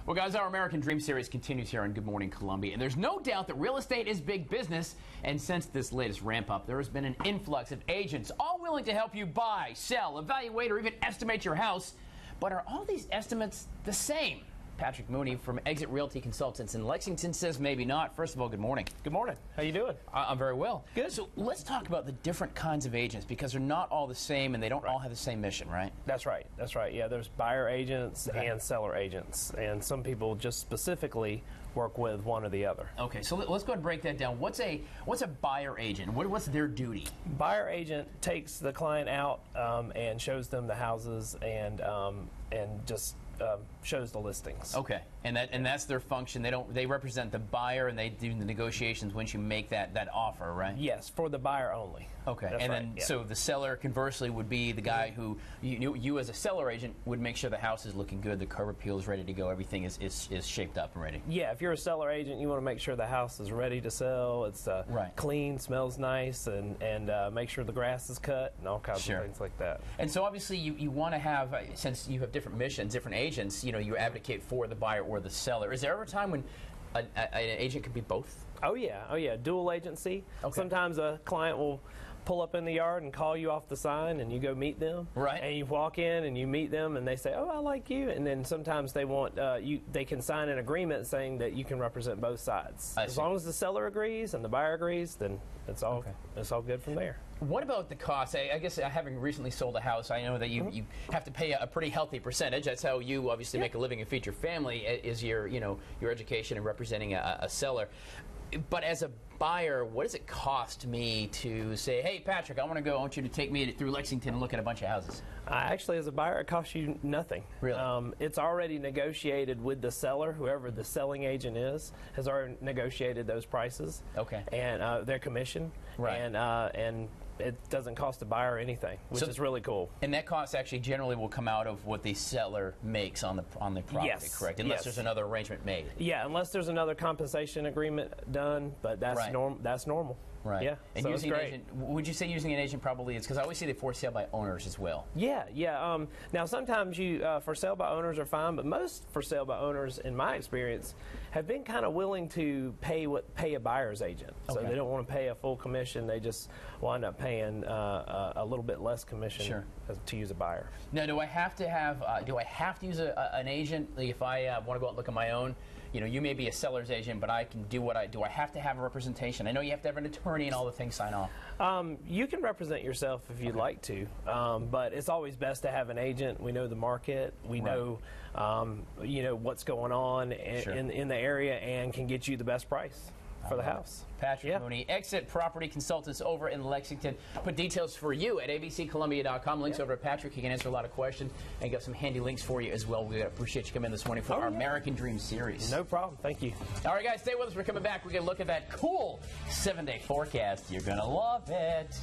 Well, guys, our American Dream Series continues here on Good Morning Columbia, and there's no doubt that real estate is big business, and since this latest ramp-up, there has been an influx of agents all willing to help you buy, sell, evaluate, or even estimate your house. But are all these estimates the same? Patrick Mooney from Exit Realty Consultants in Lexington says maybe not. First of all, good morning. Good morning. How you doing? I'm very well. Good. So let's talk about the different kinds of agents, because they're not all the same and they don't all have the same mission, right? That's right. That's right. Yeah, there's buyer agents and seller agents, and some people just specifically work with one or the other. Okay, so let's go ahead and break that down. What's a buyer agent? What's their duty? Buyer agent takes the client out and shows them the houses and just shows the listings. Okay, and that's their function. They represent the buyer, and they do the negotiations once you make that offer, right? Yes, for the buyer only. Okay, that's and right, then yeah. So the seller conversely would be the guy who you as a seller agent would make sure the house is looking good, the curb appeal is ready to go, everything is shaped up and ready. Yeah, if you're a seller agent, you want to make sure the house is ready to sell. It's clean, smells nice, and make sure the grass is cut and all kinds of things like that. And so obviously you want to have, since you have different missions, different agents, you advocate for the buyer or the seller. Is there ever a time when an agent could be both? Oh yeah, dual agency. Okay. Sometimes a client will pull up in the yard and call you off the sign, and you go meet them. Right. And you walk in and you meet them, and they say, "Oh, I like you." And then sometimes they want they can sign an agreement saying that you can represent both sides. As long as the seller agrees and the buyer agrees, then it's all good from there. What about the cost? I guess having recently sold a house, I know that you have to pay a pretty healthy percentage. That's how you obviously make a living and feed your family, is your education and representing a seller. But as a buyer, what does it cost me to say, hey, Patrick, I want you to take me through Lexington and look at a bunch of houses? Actually, as a buyer, it costs you nothing. Really? It's already negotiated with the seller. Whoever the selling agent is has already negotiated those prices. Okay. And their commission. Right. And it doesn't cost the buyer anything, which is really cool. And that cost actually generally will come out of what the seller makes on the property, correct? Unless there's another arrangement made. Yeah, unless there's another compensation agreement done, but that's that's normal. Right. Yeah. And so using it's an great. agent, would you say using an agent probably is, because I always see they for sale by owners as well. Yeah. Now sometimes you for sale by owners are fine, but most for sale by owners, in my experience, have been kind of willing to pay a buyer's agent. So they don't want to pay a full commission. They just wind up paying a little bit less commission to use a buyer. Now, do I have to use an agent if I want to go out and look at my own? You may be a seller's agent, but I can do do I have to have a representation? I know you have to have an attorney and all the things sign off. You can represent yourself if you'd like to, but it's always best to have an agent. We know the market. We know, what's going on in the area and can get you the best price for the house. Patrick Mooney, Exit Property Consultants over in Lexington. Put details for you at abccolumbia.com. Links over to Patrick. He can answer a lot of questions and got some handy links for you as well. We appreciate you coming in this morning for our American Dream Series. No problem. Thank you. All right, guys, stay with us. We're coming back. We're going to look at that cool 7-day forecast. You're going to love it.